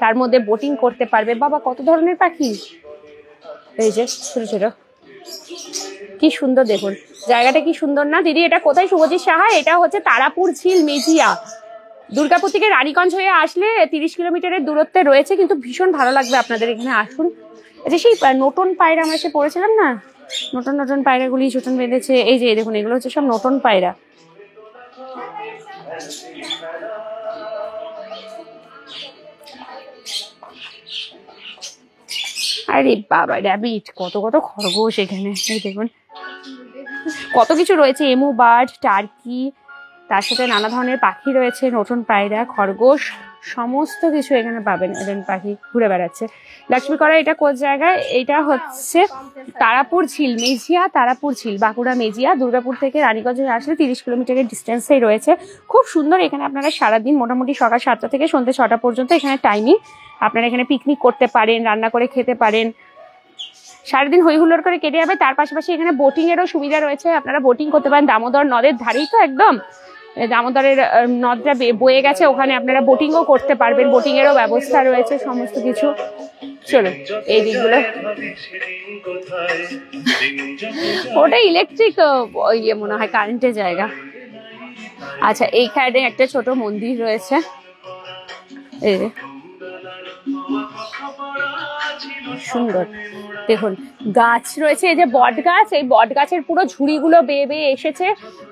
তার মধ্যে বোটিং করতে পারবে। বাবা কত ধরনের পাখি, এই যে ছোট ছোট, কি সুন্দর দেখুন জায়গাটা, কি সুন্দর না দিদি? এটা কোথায় শুভজিৎ সাহা? এটা হচ্ছে তারাপুর ঝিল, মেজিয়া। দুর্গাপুর থেকে রানীগঞ্জ হয়ে আসলে 30 কিলোমিটারের দূরত্বে রয়েছে, কিন্তু ভীষণ ভালো লাগবে আপনাদের এখানে আসুন। যে সেই নতুন পায়রা আমরা সে পড়েছিলাম না, নতুন পায়রাগুলি ছোটন বেঁধেছে। এই যে দেখুন এগুলো হচ্ছে সব নতুন পায়রা। আরে বাবা, র্যাবিট, কত কত খরগোশ এখানে। এই দেখুন কত কিছু রয়েছে, এমু বার্ড, টার্কি, তার সাথে নানা ধরনের পাখি রয়েছে, নতুন পায়রা, খরগোশ, সমস্ত কিছু এখানে পাবেন। এদের পাখি ঘুরে বেড়াচ্ছে। লক্ষ্মী করা, এটা কোন জায়গায়? এটা হচ্ছে তারাপুর ঝিল, মেজিয়া তারাপুর ঝিল, বাঁকুড়া মেজিয়া। দুর্গাপুর থেকে রানীগঞ্জে আসলে 30 কিলোমিটারের ডিস্টেন্সেই রয়েছে। খুব সুন্দর। এখানে আপনারা সারাদিন মোটামুটি সকাল 7টা থেকে সন্ধ্যে 6টা পর্যন্ত এখানে টাইমিং। আপনারা এখানে পিকনিক করতে পারেন, রান্না করে খেতে পারেন, সারাদিন হই হুল্লোড় করে কেটে যাবে। তার পাশাপাশি এখানে বোটিং এরও সুবিধা রয়েছে, আপনারা বোটিং করতে পারেন। দামোদর নদের ধারেই তো একদম, দামোদরের নদটা বয়ে গেছে, ওখানে আপনারা বোটিংও করতে পারবেন, বোটিং এরও ব্যবস্থা রয়েছে সমস্ত কিছু। চলো এই দিকগুলো, ওটা ইলেকট্রিক ইয়ে মনে হয়, কারেন্টের জায়গা। আচ্ছা এইখানে একটা ছোট মন্দির রয়েছে, এই সুন্দর দেখুন গাছ রয়েছে, এই যে বট গাছ, এই বট গাছের পুরো ঝুড়িগুলো বেয়ে বেয়ে এসেছে,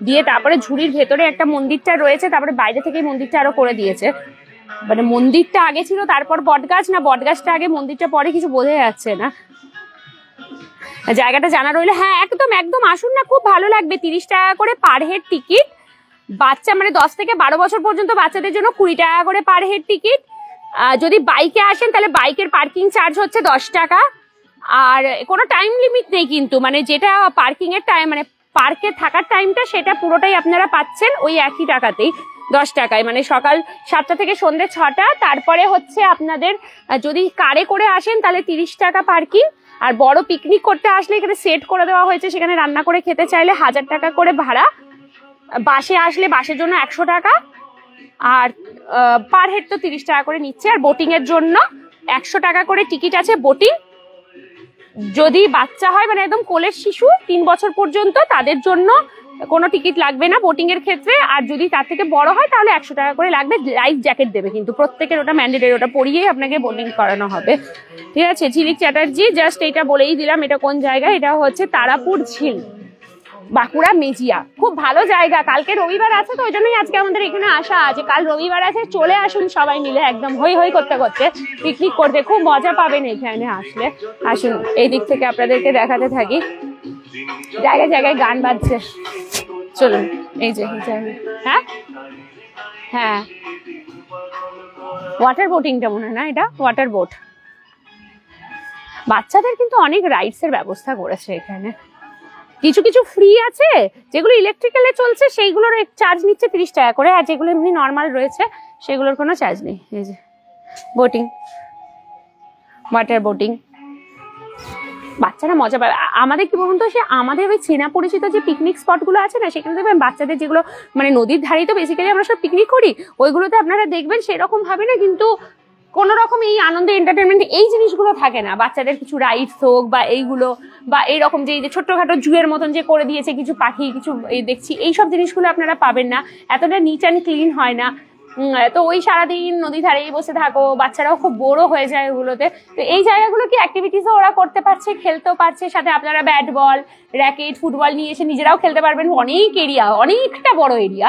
দিয়ে তারপরে ঝুড়ির ভেতরে একটা মন্দিরটা রয়েছে, তারপরে বাইরে থেকে মন্দিরটা আরো করে দিয়েছে। মানে মন্দিরটা আগে ছিল তারপর বট গাছ, না বট গাছটা আগে মন্দিরটা পরে, কিছু বোঝা যাচ্ছে না। জায়গাটা জানা রইলে, হ্যাঁ একদম একদম আসুন না, খুব ভালো লাগবে। 30 টাকা করে পার হেড টিকিট, বাচ্চা মানে 10 থেকে 12 বছর পর্যন্ত বাচ্চাদের জন্য 20 টাকা করে পার হেড টিকিট। যদি বাইকে আসেন তাহলে বাইকের পার্কিং চার্জ হচ্ছে 10 টাকা, আর কোনো টাইম লিমিট নেই কিন্তু, মানে যেটা পার্কিং এর টাইম মানে পার্কে থাকার টাইমটা সেটা পুরোটাই আপনারা পাচ্ছেন ওই একই টাকাতেই, 10 টাকায়, মানে সকাল 7টা থেকে সন্ধ্যে 6টা। তারপরে হচ্ছে আপনাদের যদি কারে করে আসেন তাহলে 30 টাকা পার্কিং, আর বড় পিকনিক করতে আসলে এখানে সেট করে দেওয়া হয়েছে, সেখানে রান্না করে খেতে চাইলে 1000 টাকা করে ভাড়া, বাসে আসলে বাসের জন্য 100 টাকা, আর পার হেড তো 30 টাকা করে নিচ্ছে। আর বোটিং এর জন্য 100 টাকা করে টিকিট আছে বোটিং। যদি বাচ্চা হয় মানে একদম কোলের শিশু 3 বছর পর্যন্ত, তাদের জন্য কোনো টিকিট লাগবে না বোটিং এর ক্ষেত্রে। আর যদি তার থেকে বড় হয় তাহলে 100 টাকা করে লাগবে। লাইফ জ্যাকেট দেবে কিন্তু প্রত্যেকের, ওটা ম্যান্ডেটরি, ওটা পরিয়েই আপনাকে বোটিং করানো হবে। ঠিক আছে, ঝিলিক চ্যাটার্জি জাস্ট এটা বলেই দিলাম, এটা কোন জায়গা, এটা হচ্ছে তারাপুর ঝিল, বাঁকুড়া মেজিয়া। খুব ভালো জায়গা, কালকে রবিবার আছে তো ওই জন্যই আজকে আমাদের এখানে আসা আছে। কাল রবিবার আছে, চলে আসুন সবাই মিলে একদম হই হই করতে করতে পিকনিক করতে, খুব মজা পাবেন এখানে আসলে। আসুন এই দিক থেকে আপনাদেরকে দেখাতে থাকি, জায়গায় জায়গায় গান বাজছে। চলুন এই যে, হ্যাঁ হ্যাঁ ওয়াটার বোটিংটা মনে হয় না, এটা ওয়াটার বোট। বাচ্চাদের কিন্তু অনেক রাইডস এর ব্যবস্থা করেছে এখানে, কিছু কিছু ফ্রি আছে, যেগুলো ইলেকট্রিক্যালে চলছে সেইগুলোর চার্জ নিচ্ছে 30 টাকা করে, আর যেগুলো এমনি নর্মাল রয়েছে সেগুলোর কোনো চার্জ নেই। এই যে বোটিং, ওয়াটার বোটিং, বাচ্চারা মজা পাবে। আমাদের কি বলুন তো, সে আমাদের ওই চেনা পরিচিত যে পিকনিক স্পটগুলো আছে না, সেখানে দেখবেন বাচ্চাদের যেগুলো মানে নদীর ধারেই তো বেসিক্যালি আমরা সব পিকনিক করি, ওইগুলোতে আপনারা দেখবেন সেরকম ভাবে না কিন্তু কোন রকম এই আনন্দ এন্টারটেনমেন্ট এই জিনিসগুলো থাকে না। বাচ্চাদের কিছু রাইডস হোক বা এইগুলো, বা এইরকম যে ছোট্টখাটো জুয়ের মতন যে করে দিয়েছে কিছু পাখি কিছু দেখছি, এইসব জিনিসগুলো আপনারা পাবেন না, এতটা নিট অ্যান্ড ক্লিন হয় না। তো ওই সারাদিন নদী ধারেই বসে থাকো, বাচ্চারাও খুব বোরও হয়ে যায় ওগুলোতে। তো এই জায়গাগুলো কি অ্যাক্টিভিটিসও ওরা করতে পারছে, খেলতেও পারছে, সাথে আপনারা ব্যাট বল র্যাকেট ফুটবল নিয়ে এসে নিজেরাও খেলতে পারবেন। অনেক এরিয়া, অনেকটা বড় এরিয়া,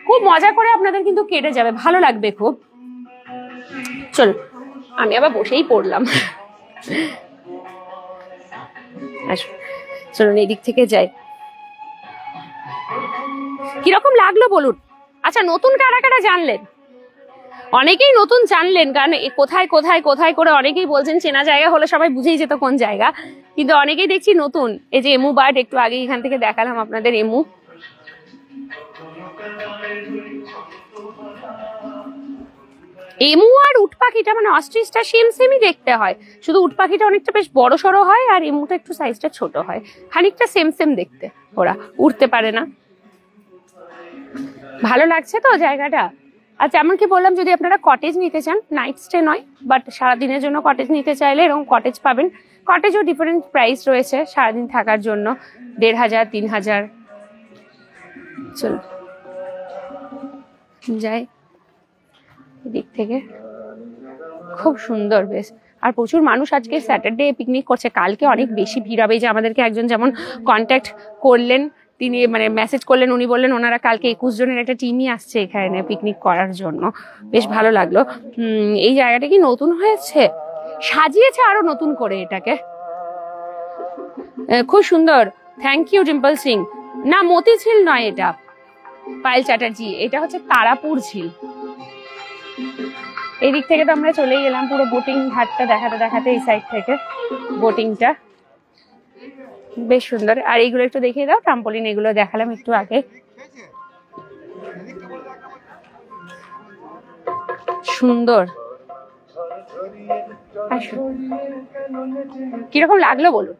খুব মজা করে আপনাদের কিন্তু কেটে যাবে, ভালো লাগবে খুব। চল আমি আবার বসেই পড়লাম, চলুন এই দিক থেকে যাই। কিরকম লাগলো বলুন? আচ্ছা নতুন কারা কারা জানলেন? অনেকেই নতুন জানলেন, কারণ কোথায় কোথায় কোথায় করে অনেকেই বলছেন চেনা জায়গা হলে সবাই বুঝেই যেত কোন জায়গা, কিন্তু অনেকেই দেখছি নতুন। এই যে এমু বার্ড, একটু আগে এখান থেকে দেখালাম আপনাদের এমু। এমু আর উট পাখিটা মানে অস্ট্রিচটা সেম সেমই দেখতে হয়, শুধু উট পাখিটা অনেকটা বেশ বড় সড়ো হয় আর এমুটা একটু সাইজটা ছোট হয়, খানিকটা সেম সেম দেখতে, ওরা উঠতে পারে না। ভালো লাগছে তো জায়গাটা। আচ্ছা এমন কি বললাম, যদি আপনারা কটেজ নিতে চান, নাইট স্টে নয় বাট সারাদিনের জন্য কটেজ নিতে চাইলে এরকম কটেজ পাবেন। কটেজও ডিফারেন্ট প্রাইস রয়েছে সারাদিন থাকার জন্য, 1500 3000। চলো যাই দিক থেকে, খুব সুন্দর বেশ। আর প্রচুর মানুষ আজকে স্যাটারডে পিকনিক করছে, কালকে অনেক বেশি ভিড় হবে। যে আমাদেরকে একজন যেমন কন্ট্যাক্ট করলেন, তিনি মানে মেসেজ করলেন, উনি বললেন ওনারা কালকে 21 জনের একটা টিমই আসছে এখানে পিকনিক করার জন্য, বেশ ভালো লাগলো। এই জায়গাটা কি নতুন হয়েছে, সাজিয়েছে আরো নতুন করে এটাকে, খুব সুন্দর। Thank you Dimple Singh. না মতি ঝিল নয় এটা, পায়েল চ্যাটার্জি, এটা হচ্ছে তারাপুর ঝিল। এই দিক থেকে তো আমরা চলেই গেলাম, পুরো বোটিং ঘাটটা দেখাতে দেখাতে এই সাইড থেকে বোটিংটা বেশ সুন্দর। আর এইগুলো একটু দেখিয়ে দাও, ট্রাম্পোলিন এগুলো দেখালাম একটু আগে, সুন্দর। কিরকম লাগলো বলুন?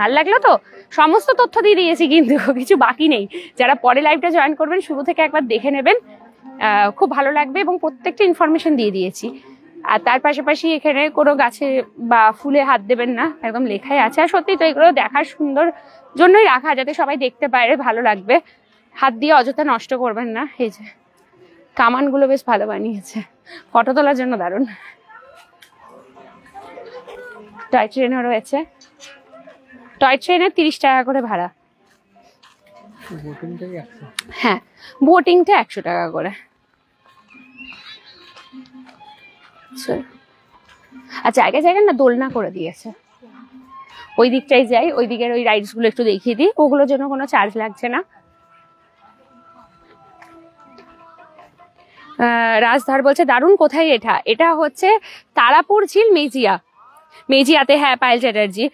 ভালো লাগলো তো? সমস্ত তথ্য দিয়ে দিয়েছি, কিন্তু কিছু বাকি নেই। যারা পরে লাইভটা জয়েন করবেন শুরু থেকে একবার দেখে নেবেন, খুব ভালো লাগবে, এবং প্রত্যেকটা ইনফরমেশন দিয়ে দিয়েছি। আর তার পাশাপাশি এখানে কোনো গাছে বা ফুলে হাত দেবেন না, একদম লেখাই আছে। আর সত্যি তো এগুলো দেখার সুন্দর জন্যই রাখা, যাতে সবাই দেখতে পারে, ভালো লাগবে। হাত দিয়ে অযথা নষ্ট করবেন না। এই যে কামানগুলো বেশ ভালো বানিয়েছে, ফটো তোলার জন্য দারুণ। টয় ট্রেনও রয়েছে, টয় ট্রেনের 30 টাকা করে ভাড়া। হ্যাঁ, বোটিংটা 100 টাকা করে। আর জায়গায় জায়গায় না দোলনা করে দিয়েছে। ওই দিকটাই যাই, ওই দিকের ওই রাইডস গুলো একটু দেখিয়ে দিই, ওগুলোর জন্য কোনো চার্জ লাগছে না। রাজধার বলছে দারুণ, কোথায় এটা? এটা হচ্ছে তারাপুর ঝিল, মেজিয়াতে। হ্যাঁ পায়েল চ্যাটার্জি,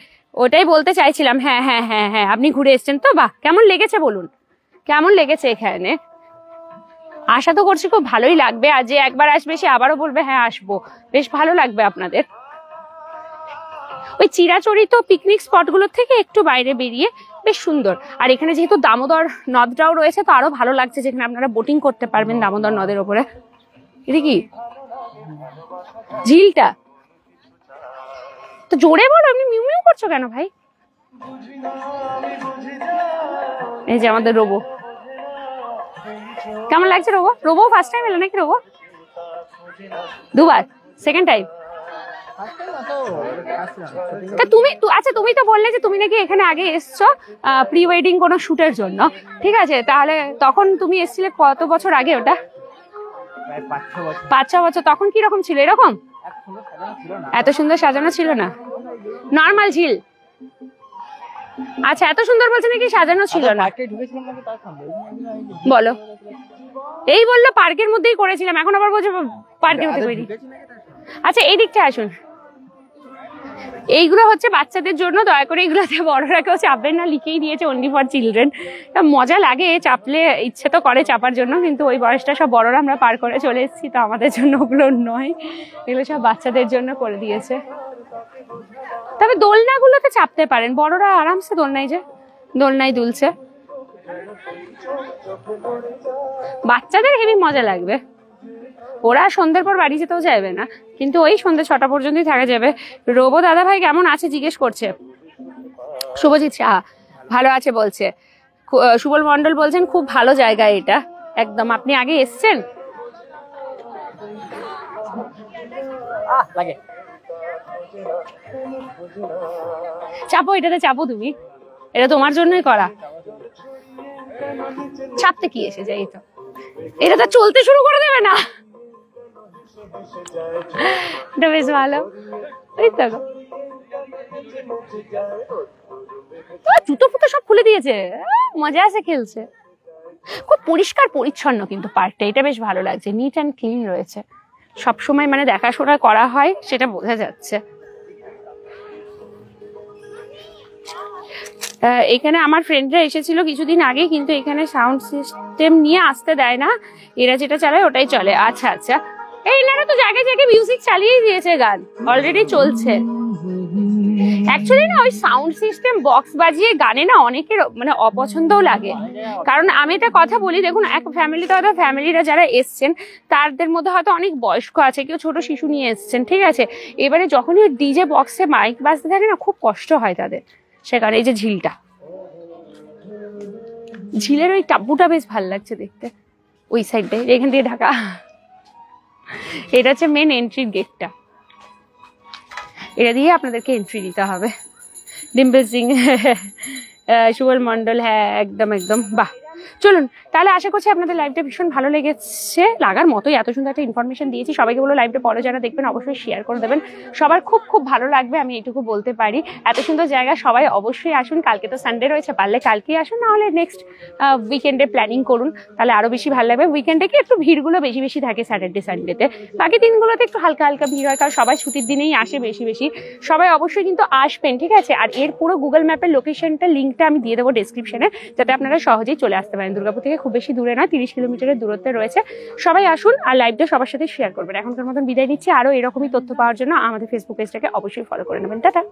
ওটাই বলতে চাইছিলাম। হ্যাঁ হ্যাঁ হ্যাঁ হ্যাঁ, আপনি ঘুরে এসছেন তো? বাহ, কেমন লেগেছে বলুন, কেমন লেগেছে এখানে? আশা তো করছি খুব ভালোই লাগবে, আর যে একবার আসবে সে আবারও বলবে হ্যাঁ আসবো। বেশ ভালো লাগবে আপনাদের। ওই চিরাচরিত পিকনিক স্পট গুলোর থেকে একটু বাইরে বেরিয়ে বেশ সুন্দর। আর এখানে যেহেতু দামোদর নদটাও রয়েছে, তো আরো ভালো লাগছে, যেখানে আপনারা বোটিং করতে পারবেন দামোদর নদের ওপরে। এটা কি ঝিলটা? তো জোরে বলো, এমনি মিউ মিউ করছো কেন ভাই? এই যে আমাদের রোবো, কেমন লাগছে রোবো? রোবো ফার্স্ট টাইম এলো নাকি? রোবো দুবার, সেকেন্ড টাইম? তা তুমি আচ্ছা, তুমি তো বললে যে তুমি নাকি এখানে আগে এসছো প্রি ওয়েডিং কোনো শুটের জন্য, ঠিক আছে? তাহলে তখন তুমি এসেছিলে কত বছর আগে? ওটা 5-6 বছর। তখন কি রকম ছিল? এরকম এত সুন্দর সাজানো ছিল না? নর্মাল ঝিল? আচ্ছা, এত সুন্দর বলছে নাকি সাজানো ছিল না? বলো, এই বললো পার্কের মধ্যেই করেছিলাম, এখন আবার বলছো পার্কের মধ্যে করিনি। আচ্ছা, এই দিকটা আসুন। এইগুলো হচ্ছে বাচ্চাদের জন্য, দয়া করে এগুলোতে বড়রা কেউ চাপবেন না, লিখেই দিয়েছে অনলি ফর চিলড্রেন। মজা লাগে চাপলে, ইচ্ছে তো করে চাপার জন্য, কিন্তু ওই বয়সটা সব বড়রা আমরা পার করে চলে এসেছি, তো আমাদের জন্য ওগুলো নয়, এগুলো সব বাচ্চাদের জন্য করে দিয়েছে। তবে দোলনাগুলোতে চাপতে পারেন, বড়রা আরামসে দোলনায়, যে দোলনায় দুলছে, বাচ্চাদের হেবি মজা লাগবে। ওরা সন্ধ্যের পর বাড়ি যেতেও যাবে না, কিন্তু ওই সন্ধ্যে 6টা পর্যন্তই থাকা যাবে। রোবো দাদা ভাই কেমন আছে জিজ্ঞেস করছে। শুভজিৎ সাহা ভালো আছে বলছে। সুবল মন্ডল বলছেন খুব ভালো জায়গা এটা, একদম। আপনি আগে এসছেন? চাপো, এটাতে চাপো তুমি, এটা তোমার জন্যই করা। চাপতে কি এসে যাই, তো এটা তো চলতে শুরু করে দেবে না। এটা বেশ ভালো। জুতো ফুতো সব খুলে দিয়েছে, মজা আছে, খেলছে। খুব পরিষ্কার পরিচ্ছন্ন কিন্তু পার্কটা, এটা বেশ ভালো লাগছে, নিট অ্যান্ড ক্লিন রয়েছে। সবসময় মানে দেখাশোনা করা হয়, সেটা বোঝা যাচ্ছে। এখানে আমার ফ্রেন্ডরা এসেছিল কিছুদিন আগে, কিন্তু এখানে সাউন্ড সিস্টেম নিয়ে আসতে দেয় না, এরা যেটা চালায় ওটাই চলে। আচ্ছা আচ্ছা, এনারা তো জায়গায় জায়গায় মিউজিক চালিয়েই দিয়েছে, গান অলরেডি চলছে। অ্যাকচুয়ালি না, ওই সাউন্ড সিস্টেম বক্স বাজিয়ে গানে না অনেকের মানে অপছন্দও লাগে। কারণ আমি একটা কথা বলি, দেখুন এক ফ্যামিলিতে হয়তো ফ্যামিলিরা যারা এসছেন তাদের মধ্যে হয়তো অনেক বয়স্ক আছে, কেউ ছোট শিশু নিয়ে এসছেন, ঠিক আছে? এবারে যখনই ডিজে বক্সে মাইক বাজতে থাকে না, খুব কষ্ট হয় তাদের। সেখানে এই যে ঝিলটা, ঝিলের ওই টাব্বুটা বেশ ভালো লাগছে দেখতে, ওই সাইডটায় এখান দিয়ে ঢাকা। এটা হচ্ছে মেন এন্ট্রির গেটটা, এটা দিয়ে আপনাদেরকে এন্ট্রি দিতে হবে। ডিম্পল সিং, সুবল মন্ডল, হ্যাঁ একদম একদম, বাহ। চলুন তাহলে, আশা করছি আপনাদের লাইভটা ভীষণ ভালো লেগেছে, লাগার মতোই। এত সুন্দর একটা ইনফরমেশন দিয়েছি। সবাইকে বলো লাইভটা পরে যারা দেখবেন অবশ্যই শেয়ার করে দেবেন, সবার খুব খুব ভালো লাগবে, আমি এটুকু বলতে পারি। এত সুন্দর জায়গা, সবাই অবশ্যই আসুন। কালকে তো সানডে রয়েছে, পারলে কালকেই আসুন, নাহলে নেক্সট উইকেন্ডে প্ল্যানিং করুন, তাহলে আরো বেশি ভালো লাগবে। উইকেন্ডে কি একটু ভিড়গুলো বেশি বেশি থাকে স্যাটারডে সানডেতে, বাকি দিনগুলোতে একটু হালকা হালকা ভিড় হয়, কারণ সবাই ছুটির দিনেই আসে বেশি বেশি। সবাই অবশ্যই কিন্তু আসবেন, ঠিক আছে? আর এর পুরো গুগল ম্যাপের লোকেশনটা, লিঙ্কটা আমি দিয়ে দেবো ডেসক্রিপশনে, যাতে আপনারা সহজেই চলে আসতে পারেন। দুর্গাপুর থেকে খুব বেশি দূরে না, 30 কিলোমিটারের দূরত্বে রয়েছে। সবাই আসুন, আর লাইভটা সবার সাথে শেয়ার করবেন। এখনকার মতন বিদায় নিচ্ছি। আরো এরকমই তথ্য পাওয়ার জন্য আমাদের ফেসবুক পেজটাকে অবশ্যই ফলো করে নেবেন। টাটা।